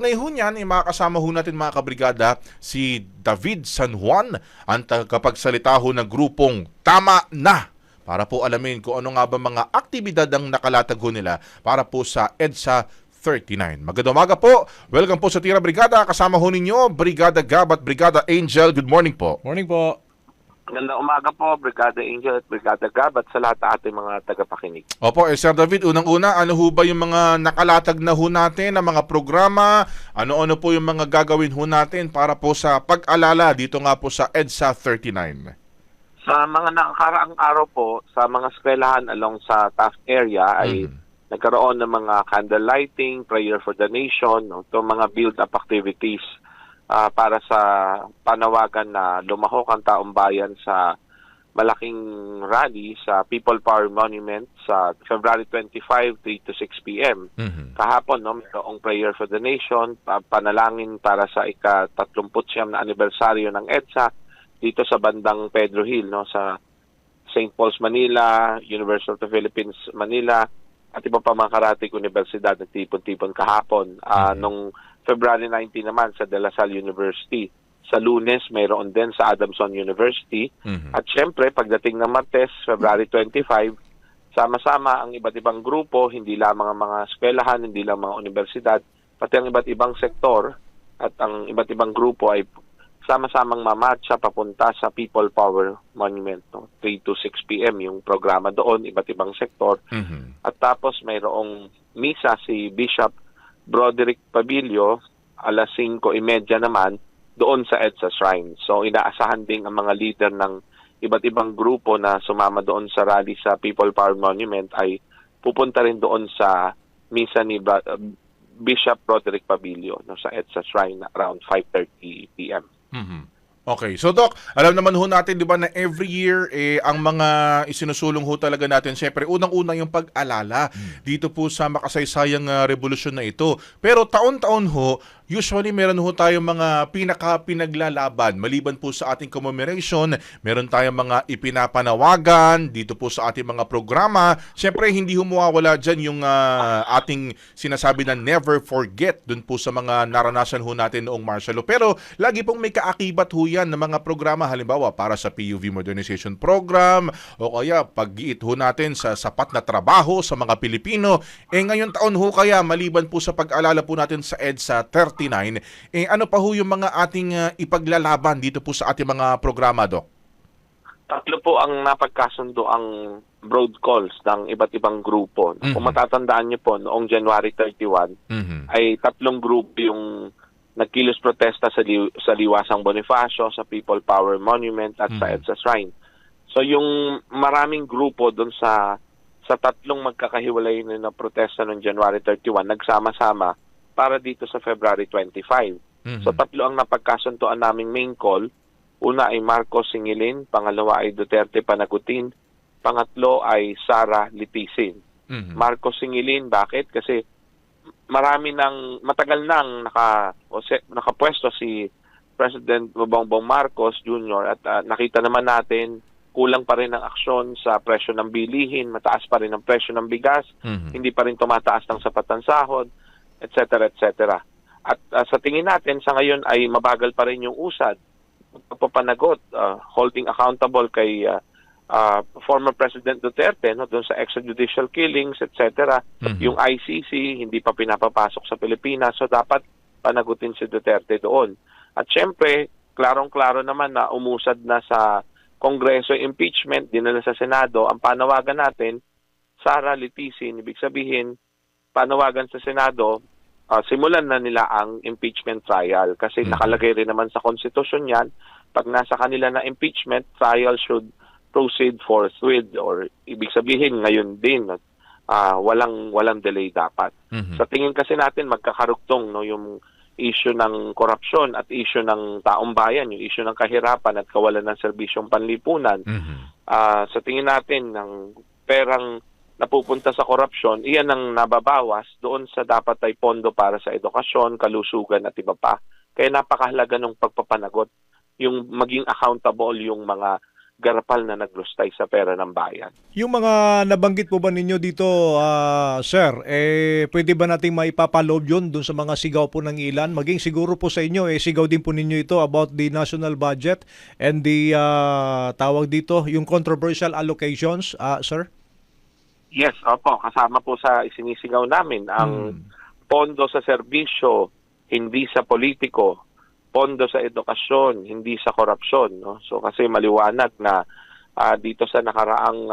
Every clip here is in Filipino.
Kaugnay ho niyan, makakasama ho natin mga kabrigada si David San Juan, ang tagapagsalita ho ng grupong Tama Na, para po alamin kung ano nga ba mga aktibidad ang nakalatag ho nila para po sa EDSA 39. Magandang umaga po. Welcome po sa Tira Brigada. Kasama ho ninyo, Brigada Gab at Brigada Angel. Good morning po. Morning po. Magandang umaga po, Brigada Angel at Brigada Gab at sa lahat ng ating mga tagapakinig. Opo, Sir David, unang-una, ano ho ba yung mga nakalatag na ho natin, na mga programa? Ano-ano po yung mga gagawin ho natin para po sa pag-alala dito nga po sa EDSA 39? Sa mga nakakaraang araw po, sa mga eskwelahan along sa task area ay nagkaroon ng mga candle lighting, prayer for the nation, ito mga build-up activities para sa panawagan na lumahok ang taong bayan sa malaking rally sa People Power Monument sa February 25, 3 to 6 p.m. Kahapon, mayroong prayer for the nation, panalangin para sa ika-39 na anibersaryo ng EDSA dito sa bandang Pedro Hill, sa St. Paul's Manila, University of the Philippines Manila, at iba pa mga karatig universidad na tipon-tipon kahapon. Nung February 19 naman sa De La Salle University. Sa Lunes, mayroon din sa Adamson University. At syempre, pagdating ng Martes, February 25, sama-sama ang iba't ibang grupo, hindi lamang ang mga eskwelahan, hindi lang mga universidad, pati ang iba't ibang sektor at ang iba't ibang grupo ay sama-samang mamarcha papunta sa People Power Monument. 3 to 6 p.m. yung programa doon, iba't ibang sektor. At tapos mayroong misa si Bishop Broderick Pabilio, alas 5:30 naman, doon sa EDSA Shrine. So inaasahan din ang mga leader ng iba't ibang grupo na sumama doon sa rally sa People Power Monument ay pupunta rin doon sa misa ni Bishop Broderick Pabilio sa EDSA Shrine around 5:30 p.m. Okay. So Doc, alam naman ho natin 'di ba na every year ang mga isinusulong ho talaga natin, syempre unang-una yung pag-alala dito po sa makasaysayang revolusyon na ito. Pero taon-taon ho, usually meron ho tayong mga pinaglalaban. Maliban po sa ating commemoration, meron tayong mga ipinapanawagan dito po sa ating mga programa. Syempre hindi ho mawawala diyan yung ating sinasabi na never forget dun po sa mga naranasan ho natin noong martial law. Pero lagi pong may kaakibat ho yan ng mga programa, halimbawa para sa PUV Modernization Program o kaya pag-iit ho natin sa sapat na trabaho sa mga Pilipino. Ngayon taon ho kaya, maliban po sa pag-alala po natin sa EDSA 39, ano pa ho yung mga ating ipaglalaban dito po sa ating mga programa, Doc? Tatlo po ang napagkasundo ang broad calls ng iba't ibang grupo. Kung matatandaan niyo po, noong January 31, ay tatlong grupo yung nagkilos protesta sa Liwasang Bonifacio, sa People Power Monument at sa EDSA Shrine. So yung maraming grupo doon sa tatlong magkakahiwalay na protesta noong January 31, nagsama-sama para dito sa February 25. So tatlo ang napagkasunduan naming main call. Una ay Marcos Singilin, pangalawa ay Duterte Panagutin, pangatlo ay Sara Litisin. Marcos Singilin, bakit? Kasi matagal nang nakapwesto si President Bongbong Marcos Jr. at nakita naman natin kulang pa rin ang aksyon sa presyo ng bilihin, mataas pa rin ang presyo ng bigas, hindi pa rin tumataas ng sapat ng sahod, etc. etc. At sa tingin natin sa ngayon ay mabagal pa rin yung usad, pagpapanagot, holding accountable kay former President Duterte doon sa extrajudicial killings, etc. Yung ICC hindi pa pinapapasok sa Pilipinas, so dapat panagutin si Duterte doon. At syempre, klarong-klaro naman na umusad na sa Kongreso impeachment, dinala sa Senado. Ang panawagan natin, Sara Litisin, ibig sabihin, panawagan sa Senado, simulan na nila ang impeachment trial kasi nakalagay rin naman sa konstitusyon yan, pag nasa kanila na impeachment, trial should proceed forthwith, or ibig sabihin ngayon din, walang delay dapat. Sa tingin kasi natin magkakarugtong yung issue ng korupsyon at issue ng taong bayan, yung issue ng kahirapan at kawalan ng serbisyong panlipunan. Sa tingin natin, ng perang napupunta sa korupsyon, iyan ang nababawas doon sa dapat ay pondo para sa edukasyon, kalusugan at iba pa. Kaya napakahalaga ng pagpapanagot, yung maging accountable yung mga garapal na naglustay sa pera ng bayan. Yung mga nabanggit po ba ninyo dito, sir, pwede ba nating maipapalob yun dun sa mga sigaw po ng ilan? Maging siguro po sa inyo, sigaw din po ninyo ito about the national budget and the, tawag dito, yung controversial allocations, sir? Yes, opo. Kasama po sa isinisigaw namin ang pondo sa serbisyo, hindi sa politiko, pondo sa edukasyon, hindi sa korupsyon. No? So kasi maliwanag na dito sa nakaraang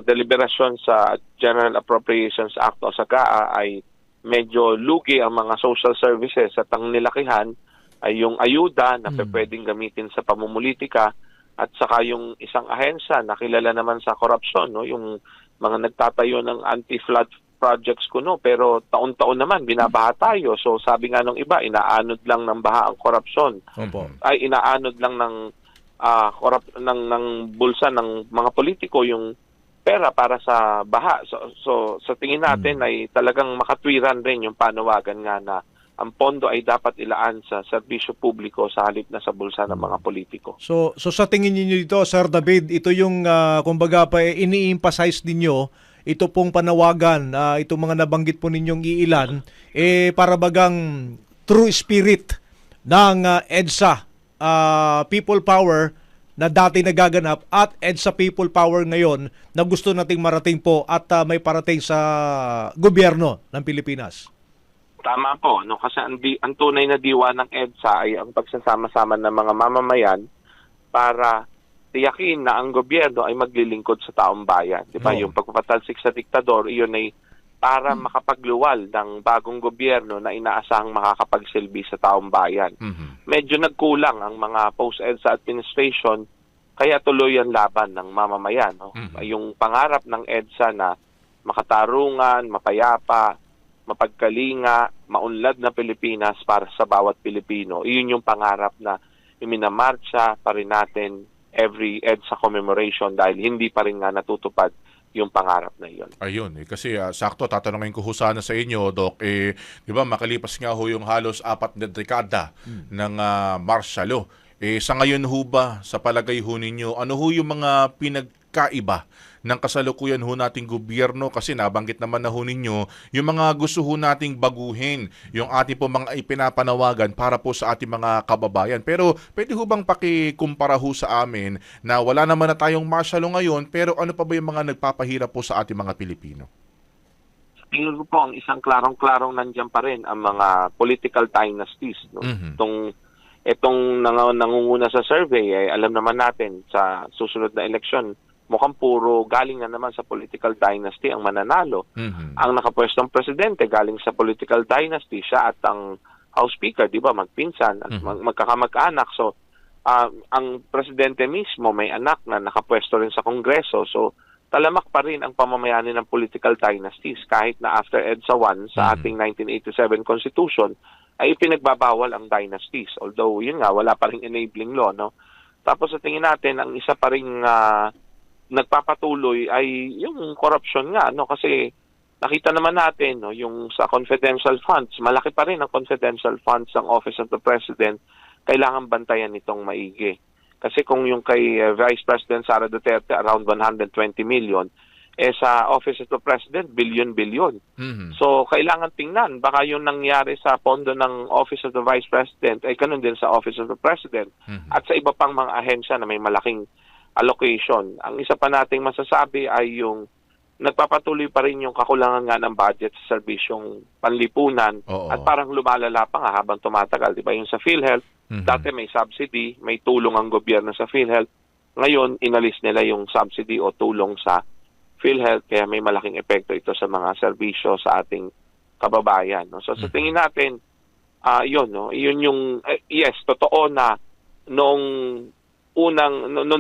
deliberasyon sa General Appropriations Act o sa GAA ay medyo lugi ang mga social services at ang nilakihan ay yung ayuda na pwedeng gamitin sa pamumulitika at saka yung isang ahensya na kilala naman sa korupsyon, no? Yung mga nagtatayo ng anti-flood projects kuno pero taon-taon naman binabaha tayo. So sabi nga nung iba, inaanod lang ng baha ang korupsyon. Ay inaanod lang ng ng bulsa ng mga politiko yung pera para sa baha. So sa tingin natin ay talagang makatwiran rin yung panawagan nga na ang pondo ay dapat ilaan sa serbisyo publiko sa halip na sa bulsa ng mga politiko. So sa tingin niyo dito, Sir David, ito yung kumbaga pa ini-emphasize ninyo ito pong panawagan, itong mga nabanggit po ninyong iilan, para bagang true spirit ng EDSA, people power na dati nagaganap at EDSA people power ngayon na gusto nating marating po at may parating sa gobyerno ng Pilipinas. Tama po, no? Kasi ang tunay na diwa ng EDSA ay ang pagsasama-sama ng mga mamamayan para tiyakin na ang gobyerno ay maglilingkod sa taong bayan. Di ba? Yung pagpapatalsik sa diktador, iyon ay para makapagluwal ng bagong gobyerno na inaasahang makakapagsilbi sa taong bayan. Medyo nagkulang ang mga post-EDSA administration, kaya tuloy ang laban ng mamamayan. No? Yung pangarap ng EDSA na makatarungan, mapayapa, mapagkalinga, maunlad na Pilipinas para sa bawat Pilipino. Iyon yung pangarap na iminamarcha pa rin natin every EDSA commemoration dahil hindi pa rin nga natutupad yung pangarap na iyon. Ayun, kasi sakto tatanungin ko ho sana sa inyo, Doc, di ba makalipas nga ho yung halos 4 na dekada ng martial law. Sa ngayon ho ba, sa palagay ho ninyo, ano ho yung mga pinagkaiba ng kasalukuyan ho nating gobyerno? Kasi nabanggit naman na ho ninyo yung mga gusto ho nating baguhin, yung ating po mga ipinapanawagan para po sa ating mga kababayan. Pero pwede ho bang pakikumpara ho sa amin na wala naman na tayong martial law ngayon, pero ano pa ba yung mga nagpapahirap po sa ating mga Pilipino? Tingin ko po ang isang klarong-klarong nandiyan pa rin ang mga political dynasties. No? Itong nangunguna sa survey, ay alam naman natin sa susunod na eleksyon, mukhang puro galing na naman sa political dynasty ang mananalo. Ang nakapwestong presidente galing sa political dynasty, siya at ang House Speaker, di ba, magpinsan at magkakamag-anak. So, ang presidente mismo may anak na nakapwesto rin sa Kongreso. So, talamak pa rin ang pamamayani ng political dynasties kahit na after EDSA 1 sa ating 1987 Constitution ay ipinagbabawal ang dynasties. Although, yun nga, wala pa rin enabling law, no? Tapos sa tingin natin, ang isa pa rin nagpapatuloy ay yung corruption nga, no? Kasi nakita naman natin, no, yung sa confidential funds, malaki pa rin ang confidential funds ng Office of the President, kailangan bantayan nitong maigi. Kasi kung yung kay Vice President Sara Duterte, around 120 million, sa Office of the President, billion-billion. So, kailangan tingnan. Baka yung nangyari sa pondo ng Office of the Vice President ay ganun din sa Office of the President. At sa iba pang mga ahensya na may malaking allocation. Ang isa pa nating masasabi ay yung nagpapatuloy pa rin yung kakulangan nga ng budget sa serbisyong panlipunan at parang lumalala pa nga habang tumatagal. Diba? Yung sa PhilHealth, dati may subsidy, may tulong ang gobyerno sa PhilHealth. Ngayon, inalis nila yung subsidy o tulong sa PhilHealth, kaya may malaking epekto ito sa mga serbisyo sa ating kababayan. No? So sa tingin natin, yun, no? Yun yung, yes, totoo na nung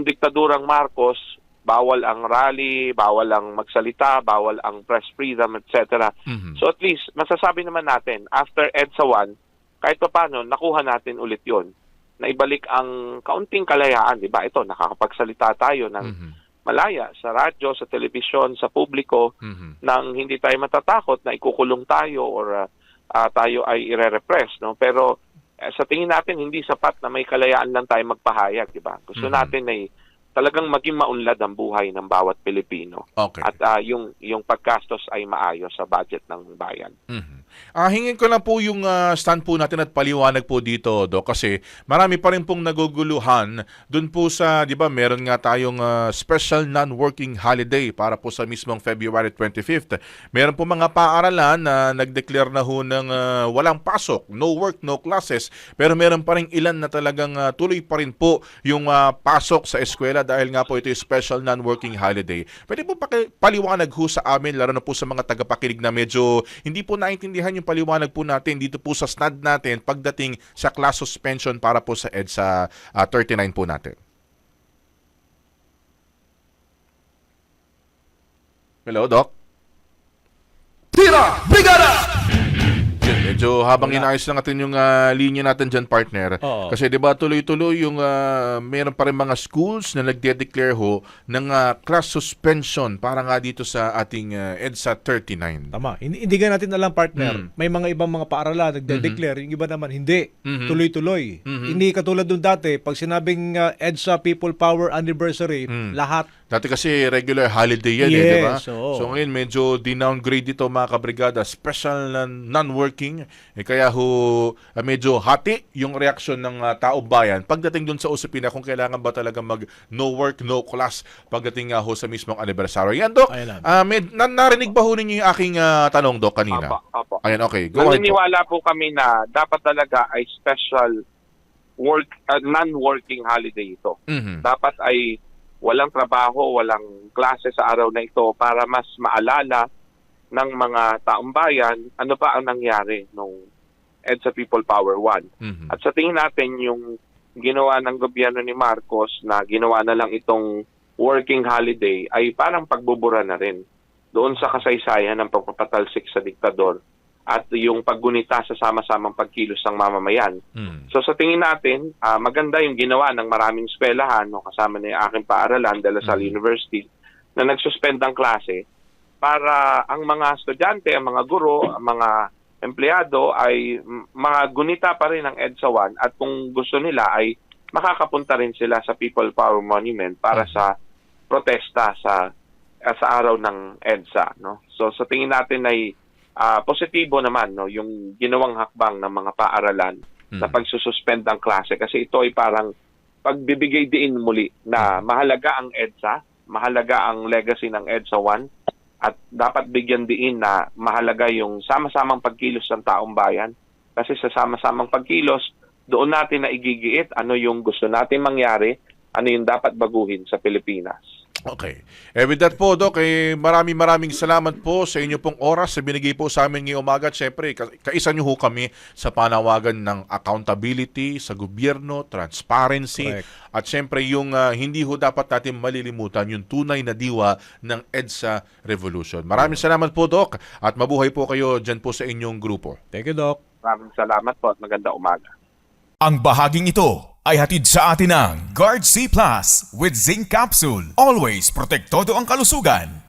diktadurang Marcos, bawal ang rally, bawal ang magsalita, bawal ang press freedom, etc. So at least, masasabi naman natin, after EDSA 1, kahit pa paano, nakuha natin ulit yon na ibalik ang kaunting kalayaan, di ba? Ito, nakakapagsalita tayo ng malaya sa radyo, sa telebisyon, sa publiko, nang hindi tayo matatakot na ikukulong tayo or tayo ay ire-repress, no? Pero sa tingin natin hindi sapat na may kalayaan lang tayo magpahayag, di ba? Gusto natin ay talagang maging maunlad ang buhay ng bawat Pilipino. Okay. At yung paggastos ay maayos sa budget ng bayan. Mhm. Hingin ko lang po yung stand po natin at paliwanag po dito, Doc, kasi marami pa rin pong naguguluhan dun po sa, di ba, meron nga tayong special non-working holiday para po sa mismong February 25th. Meron po mga paaralan na nag-declare na ho ng walang pasok, no work, no classes, pero meron pa rin ilan na talagang tuloy pa rin po yung pasok sa eskwela dahil nga po ito yung special non-working holiday. Pwede po paliwanag ho sa amin, lalo na po sa mga tagapakinig na medyo hindi po naintindihan yung paliwanag po natin dito po sa stand natin pagdating sa class suspension para po sa EDSA 39 po natin. Hello, Doc? Tira! Brigada! Yun, medyo habang inaayos lang natin yung linya natin dyan, partner. Oo. Kasi di ba tuloy-tuloy yung meron pa rin mga schools na nagde-declare ho ng class suspension para nga dito sa ating EDSA 39. Tama. Hindi nga natin alam, partner. May mga ibang mga paaralan nagde-declare, yung iba naman hindi. Tuloy-tuloy. Hindi katulad dun dati, pag sinabing EDSA People Power Anniversary, lahat. Dati kasi regular holiday yan, di ba? Yes, oo. So ngayon medyo dinowngrade dito mga kabrigada, special na non-working. Kaya ho medyo hati yung reaksyon ng taong bayan pagdating dun sa usapin na kung kailangan ba talaga mag no work, no class pagdating nga ho sa mismong anibersaryo. Yan, Doc. Narinig ba ho ninyo yung aking tanong, Doc, kanina? Opo. Ayan, okay. Go ahead po. Naniniwala po kami na dapat talaga ay special non-working holiday ito. Mhm. Dapat ay walang trabaho, walang klase sa araw na ito para mas maalala ng mga taong bayan ano pa ang nangyari nung EDSA People Power 1. Mhm. At sa tingin natin yung ginawa ng gobyerno ni Marcos na ginawa na lang itong working holiday ay parang pagbubura na rin doon sa kasaysayan ng pagpapatalsik sa diktador at yung paggunita sa sama-samang pagkilos ng mamamayan. So sa tingin natin, maganda yung ginawa ng maraming eskwelahan, no, kasama na yung aking paaralan, De La Salle University, na nagsuspend ang klase para ang mga estudyante, ang mga guro, ang mga empleyado ay mga gunita pa rin ng EDSA 1 at kung gusto nila ay makakapunta rin sila sa People Power Monument para sa protesta sa araw ng EDSA. No? So sa tingin natin ay positibo naman, no, yung ginawang hakbang ng mga paaralan sa pagsususpend ng klase kasi ito ay parang pagbibigay diin muli na mahalaga ang EDSA, mahalaga ang legacy ng EDSA 1 at dapat bigyan diin na mahalaga yung sama-samang pagkilos ng taong bayan kasi sa sama-samang pagkilos doon natin na igigiit ano yung gusto natin mangyari, ano yung dapat baguhin sa Pilipinas. Okay. With that po, Doc, maraming salamat po sa inyo pong oras sa binigay po sa amin ngayong umaga. At syempre, kaisa nyo ho kami sa panawagan ng accountability sa gobyerno, transparency, Correct. at syempre yung hindi ho dapat natin malilimutan yung tunay na diwa ng EDSA Revolution. Maraming salamat po, Doc, at mabuhay po kayo dyan po sa inyong grupo. Thank you, Doc. Maraming salamat po at maganda umaga. Ang bahaging ito ay hatid sa atin ng Guard C Plus with Zinc Capsule. Always protektado ang kalusugan.